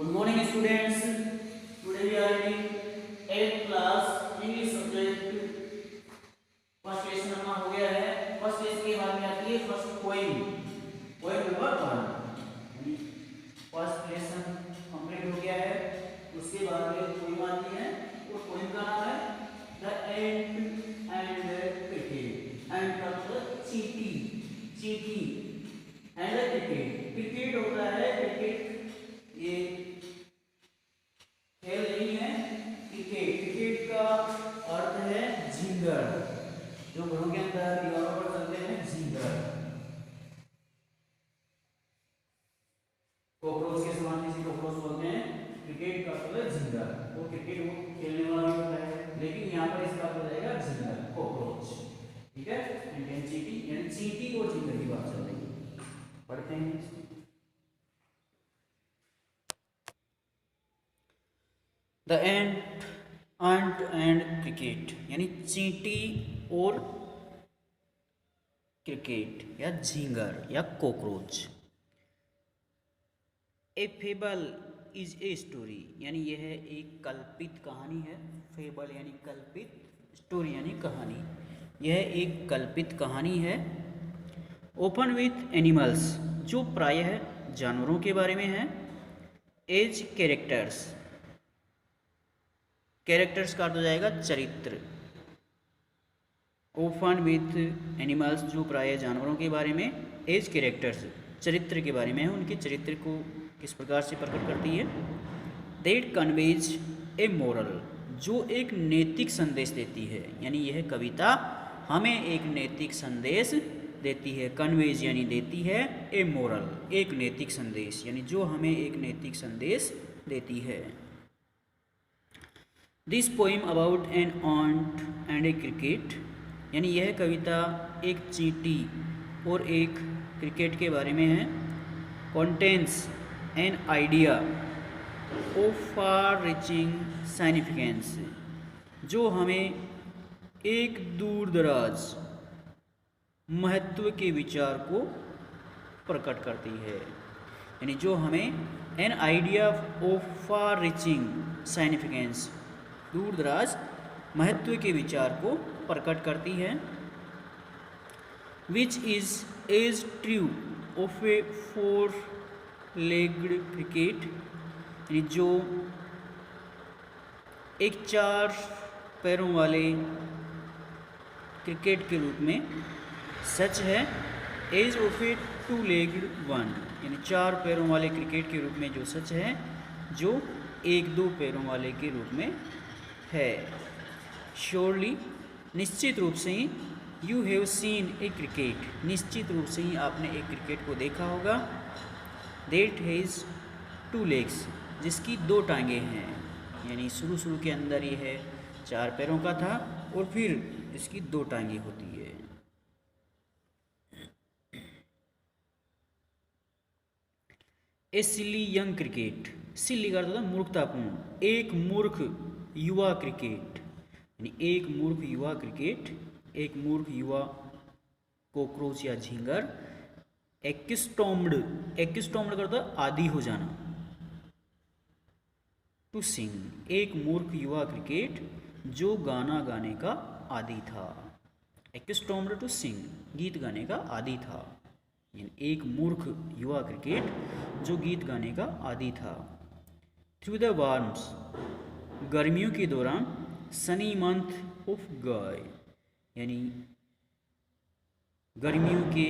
Good morning students. Today we are reading 8th class English subject. First lesson अपना हो गया है। First lesson के बाद में आती है first poem, poem number 1। First lesson complete हो गया है। उसके बाद में पोएम आती है और पोएम का नाम है the ant and cricket. And का मतलब चींटी, चींटी एंड क्रिकेट। क्रिकेट होता है, क्रिकेट ये खेल नहीं है। क्रिकेट, क्रिकेट का अर्थ है झिंगर, जो घरों के अंदर दीवारों पर चलते हैं, झिंगर। कॉकरोच के समान किसी कॉकरोच बोलते हैं। क्रिकेट का मतलब झिंगर, वो क्रिकेट वो खेलने वाला भी होता है, लेकिन यहाँ पर इसका हो जाएगा झिंगर, कॉकरोच। ठीक है, इंडियन चींटी यानी चींटी और झिंगर की बात चल रही है। पढ़ते हैं। द एंट एंड क्रिकेट यानी चींटी और क्रिकेट या झिंगर या cockroach. A fable is a story यानी यह एक कल्पित कहानी है। फेबल यानी कल्पित, स्टोरी यानी कहानी। यह एक कल्पित कहानी है। ओपन विथ एनिमल्स जो प्रायः जानवरों के बारे में है। एज कैरेक्टर्स, कैरेक्टर्स का अर्थ हो जाएगा चरित्र। ओपन विथ एनिमल्स जो प्राय जानवरों के बारे में। एज कैरेक्टर्स चरित्र के बारे में है, उनके चरित्र को किस प्रकार से प्रकट करती है। दैट कन्वेज ए मोरल जो एक नैतिक संदेश देती है, यानी यह कविता हमें एक नैतिक संदेश देती है। कन्वेज यानी देती है, ए मोरल एक नैतिक संदेश, यानी जो हमें एक नैतिक संदेश देती है। This poem about an ant and A cricket यानी यह कविता एक चींटी और एक क्रिकेट के बारे में है। Contains an idea of far reaching significance जो हमें एक दूर दराज महत्व के विचार को प्रकट करती है, यानी जो हमें an idea of far reaching significance दूर दराज महत्व के विचार को प्रकट करती है। Which is as true of a four legged cricket यानी जो एक चार पैरों वाले क्रिकेट के रूप में सच है। Age of a two legged one यानी चार पैरों वाले क्रिकेट के रूप में जो सच है, जो एक दो पैरों वाले के रूप में है। श्योरली निश्चित रूप से ही, you have seen a cricket निश्चित रूप से ही आपने एक क्रिकेट को देखा होगा। दैट हैज़ टू लेग्स जिसकी दो टांगे हैं, यानी शुरू के अंदर ये है चार पैरों का था और फिर इसकी दो टांगे होती है। ए सिली यंग क्रिकेट, सिली का अर्थ होता है मूर्खतापूर्ण, एक मूर्ख युवा क्रिकेट यानी एक मूर्ख युवा क्रिकेट, एक मूर्ख युवा कॉकरोच या झिंगर। एक्स्टॉम्ड, एक्स्टॉम्ड का अर्थ आदी हो जाना। टू सिंग एक मूर्ख युवा क्रिकेट जो गाना गाने का आदी था। एक्स्टॉम्ड टू सिंग गीत गाने का आदी था, यानी एक मूर्ख युवा क्रिकेट जो गीत गाने का आदी था। थ्रू द वार्म्स गर्मियों के दौरान। सनी मंथ ऑफ गाय यानी गर्मियों के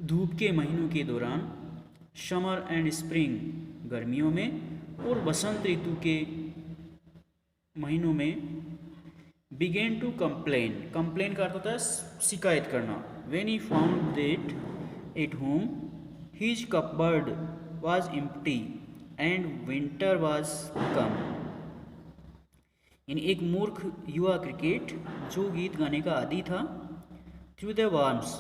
धूप के महीनों के दौरान। समर एंड स्प्रिंग गर्मियों में और बसंत ऋतु के महीनों में। बिगेन टू कंप्लेन, कंप्लेन का अर्थ होता है शिकायत करना। When he found that at home his cupboard was empty and winter was कम यानी एक मूर्ख युवा क्रिकेट जो गीत गाने का आदी था। Through the warms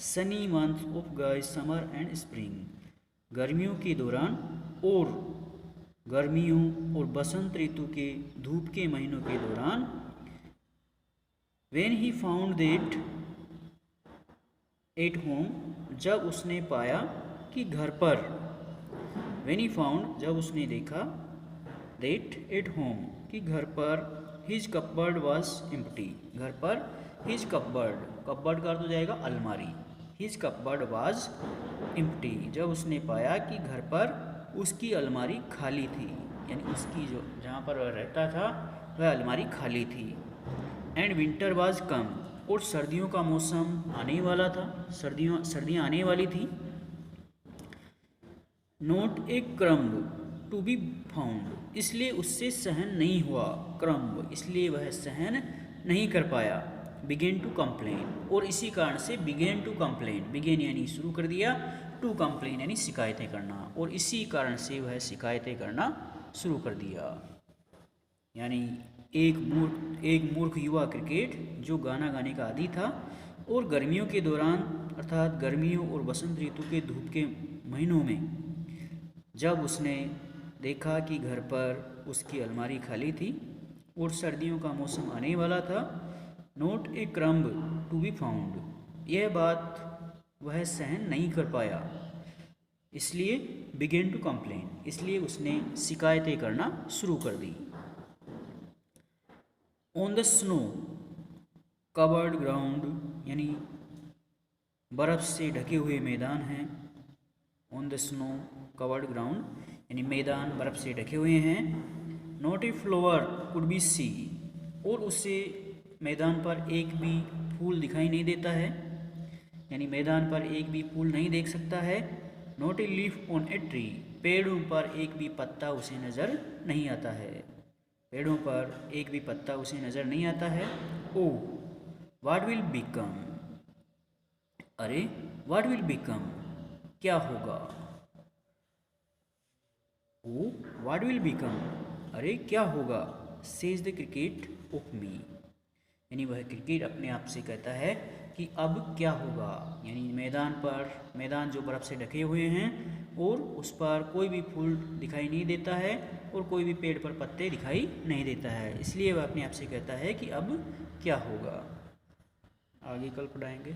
Sunny month of guy summer and spring गर्मियों के दौरान और गर्मियों और बसंत ऋतु के धूप के महीनों के दौरान। When he found that at home जब उसने पाया कि घर पर। व्हेन ही फाउंड, जब उसने देखा, दैट एट होम, कि घर पर, हिज कपबर्ड वॉज एम्प्टी, घर पर हिज कपबर्ड, कपबर्ड का अर्थ हो जाएगा अलमारी, हिज कपबर्ड वॉज एम्प्टी, जब उसने पाया कि घर पर उसकी अलमारी खाली थी, यानी उसकी जो जहाँ पर वह रहता था वह अलमारी खाली थी। एंड विंटर वाज कम, और सर्दियों का मौसम आने वाला था, सर्दियाँ आने वाली थी। Not a crumb to be found, इसलिए उससे सहन नहीं हुआ, क्रम्ब इसलिए वह सहन नहीं कर पाया। बिगेन टू कंप्लेन, और इसी कारण से बिगेन टू कंप्लेन, बिगेन यानी शुरू कर दिया, टू कंप्लेन यानी शिकायतें करना, और इसी कारण से वह शिकायतें करना शुरू कर दिया। यानी एक मूर्ख युवा क्रिकेट जो गाना गाने का आदी था, और गर्मियों के दौरान अर्थात गर्मियों और बसंत ऋतु के धूप के महीनों में जब उसने देखा कि घर पर उसकी अलमारी खाली थी और सर्दियों का मौसम आने वाला था, not a crumb to be found, यह बात वह सहन नहीं कर पाया, इसलिए बिगेन टू कंप्लेन, इसलिए उसने शिकायतें करना शुरू कर दी। On the snow covered ground, यानी बर्फ़ से ढके हुए मैदान हैं। On the snow covered ground यानी मैदान बर्फ़ से ढके हुए हैं। Not a flower could be see, और उससे मैदान पर एक भी फूल दिखाई नहीं देता है, यानी मैदान पर एक भी फूल नहीं देख सकता है। Not a leaf on a tree, पेड़ों पर एक भी पत्ता उसे नज़र नहीं आता है, पेड़ों पर एक भी पत्ता उसे नज़र नहीं आता है। ओ व्हाट विल बिकम, अरे व्हाट विल बिकम, क्या होगा। ओ व्हाट विल बिकम, अरे क्या होगा। Says the cricket of me, यानी वह क्रिकेट अपने आप से कहता है कि अब क्या होगा, यानी मैदान जो बर्फ़ से ढके हुए हैं और उस पर कोई भी फूल दिखाई नहीं देता है और कोई भी पेड़ पर पत्ते दिखाई नहीं देता है, इसलिए वह अपने आप से कहता है कि अब क्या होगा। आगे कल पढ़ाएंगे।